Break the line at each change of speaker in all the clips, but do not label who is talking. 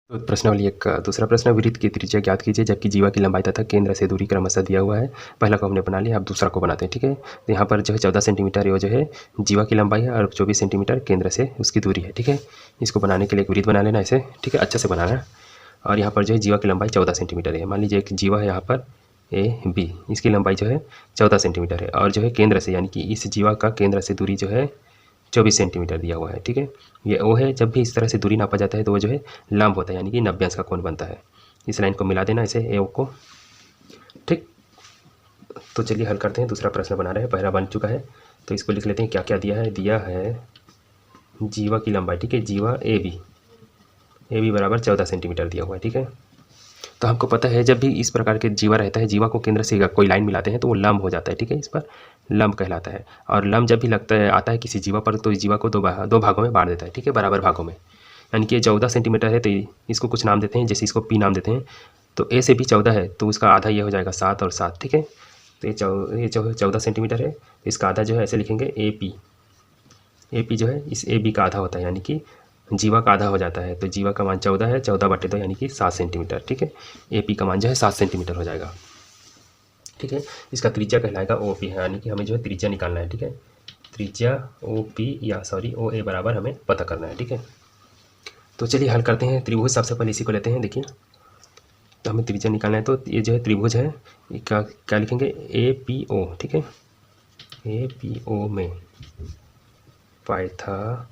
तो प्रश्नावली एक का दूसरा प्रश्न, वृत्त की त्रिज्या ज्ञात कीजिए जबकि जीवा की लंबाई तथा केंद्र से दूरी क्रमशः दिया हुआ है। पहला को हमने बना लिया, अब दूसरा को बनाते हैं। ठीक है, तो यहाँ पर जो है 14 सेंटीमीटर ये जो है जीवा की लंबाई है और 24 सेंटीमीटर केंद्र से उसकी दूरी है। ठीक है, इसको बनाने के लिए एक वृत्त बना लेना ऐसे। ठीक है, अच्छे से बनाना है। और यहाँ पर जो है जीवा की लंबाई 14 सेंटीमीटर है। मान लीजिए एक जीवा है यहाँ पर AB, इसकी लंबाई जो है 14 सेंटीमीटर है और जो है केंद्र से यानी कि इस जीवा का केंद्र से दूरी जो है 24 सेंटीमीटर दिया हुआ है। ठीक है, ये ओ है। जब भी इस तरह से दूरी नापा जाता है तो वो जो है लंब होता है यानी कि 90 अंश का कोण बनता है। इस लाइन को मिला देना ऐसे ए ओ को। ठीक, तो चलिए हल करते हैं। दूसरा प्रश्न बना रहे हैं, पहला बन चुका है तो इसको लिख लेते हैं। क्या क्या दिया है? दिया है जीवा की लंबाई। ठीक है, जीवा ए बी बराबर 14 सेंटीमीटर दिया हुआ है। ठीक है, तो हमको पता है जब भी इस प्रकार के जीवा रहता है, जीवा को केंद्र से कोई लाइन मिलाते हैं तो वो लंब हो जाता है। ठीक है, इस पर लंब कहलाता है। और लंब जब भी लगता है आता है किसी जीवा पर तो इस जीवा को दो भागों में बांट देता है। ठीक है, बराबर भागों में। यानी कि ये 14 सेंटीमीटर है तो इसको कुछ नाम देते हैं, जैसे इसको पी नाम देते हैं। तो ए से भी 14 है तो उसका आधा ये हो जाएगा 7 और 7। ठीक है, तो ये 14 सेंटीमीटर है तो इसका आधा जो है ऐसे लिखेंगे ए पी जो है इस ए बी का आधा होता है यानी कि जीवा का आधा हो जाता है। तो जीवा का मान 14 है, 14/2 यानी कि 7 सेंटीमीटर। ठीक है, ए पी का मान जो है 7 सेंटीमीटर हो जाएगा। ठीक है, इसका त्रिज्या कहलाएगा ओ पी है, यानी कि हमें जो है त्रिज्या निकालना है। ठीक है, त्रिज्या ओ पी या सॉरी ओ ए बराबर हमें पता करना है। ठीक है, तो चलिए हल करते हैं। त्रिभुज सबसे पहले इसी को लेते हैं। देखिए, तो हमें त्रिज्या निकालना है तो ये जो है त्रिभुज है, क्या क्या लिखेंगे? A P O. ठीक है, ए पी ओ में पाइथागोरस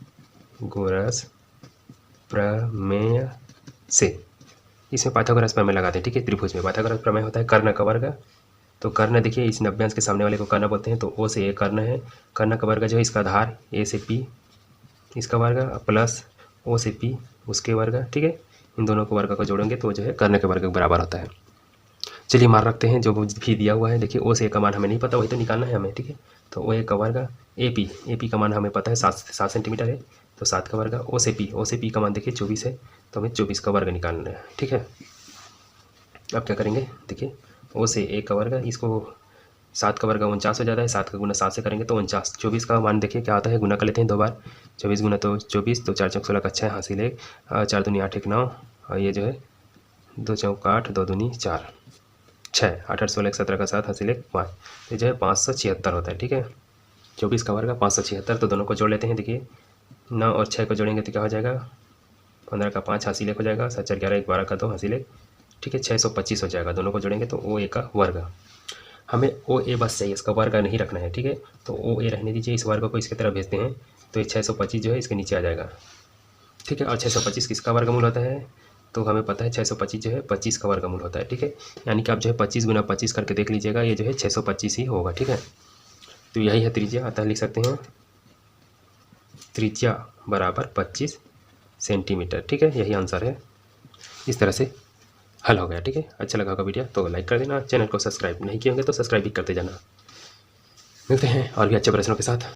प्रमेय से, इसमें पाइथागोरस प्रमेय लगाते हैं। ठीक है, त्रिभुज में पाइथागोरस प्रमेय होता है कर्ण का वर्ग। तो कर्ण देखिए इस 90 अंश के सामने वाले को कर्ण बोलते हैं, तो ओ से ए कर्ण है। कर्ण का वर्ग जो है इसका आधार ए से पी इसका वर्ग प्लस ओ से पी उसके वर्ग। ठीक है, इन दोनों को वर्ग को जोड़ेंगे तो जो है कर्ण के वर्ग के बराबर होता है। चलिए मान रखते हैं जो भी दिया हुआ है। देखिए ओ से ए का मान हमें नहीं पता, वही तो निकालना है हमें। ठीक है, तो ओ ए का वर्ग ए पी का मान हमें पता है 7 सेंटीमीटर है तो 7 का वर्ग ओ से पी का मान देखिए 24 है तो हमें 24 का वर्ग निकालना है। ठीक है, अब क्या करेंगे? देखिए ओ से ए का वर्ग, इसको 7 का वर्ग 49 हो जाता है, 7 का गुना 7 से करेंगे तो 49। 24 का मान देखिए क्या आता है, गुना कर लेते हैं 2 बार। 24 गुना तो 24, तो 4 चौक 16 का 6 हासिल 1, 4 दूनी 8 1 9 और ये जो है 2 चौक 8 2 दूनी 4 6 8 8 16 17 का 7 हासिल 1 5, तो ये जो है 576 होता है। ठीक है, 24 का वर्ग 576, तो दोनों को जोड़ लेते हैं। देखिए 9 और 6 को जोड़ेंगे तो क्या हो जाएगा? 15 का 5 हासिल 1 हो जाएगा, 7 4 11 1 12 का 2 हासिल 1। ठीक है, 625 हो जाएगा। दोनों को जोड़ेंगे तो ओ ए का वर्ग। हमें ओ ए बस चाहिए, इसका वर्ग नहीं रखना है। ठीक है, तो ओ ए रहने दीजिए, इस वर्ग को इसकी तरफ भेजते हैं तो ये 625 जो है इसके नीचे आ जाएगा। ठीक है, और 625 किसका वर्गमूल होता है? तो हमें पता है 625 जो है 25 का वर्गमूल होता है। ठीक है, यानी कि आप जो है 25 गुना 25 करके देख लीजिएगा, ये जो है 625 ही होगा। ठीक है, तो यही है त्रिज्या, अतः लिख सकते हैं त्रिज्या बराबर 25 सेंटीमीटर। ठीक है, यही आंसर है। इस तरह से हल हो गया। ठीक है, अच्छा लगा होगा वीडियो तो लाइक कर देना, चैनल को सब्सक्राइब नहीं किए होंगे तो सब्सक्राइब भी करते जाना। मिलते हैं और भी अच्छे प्रश्नों के साथ।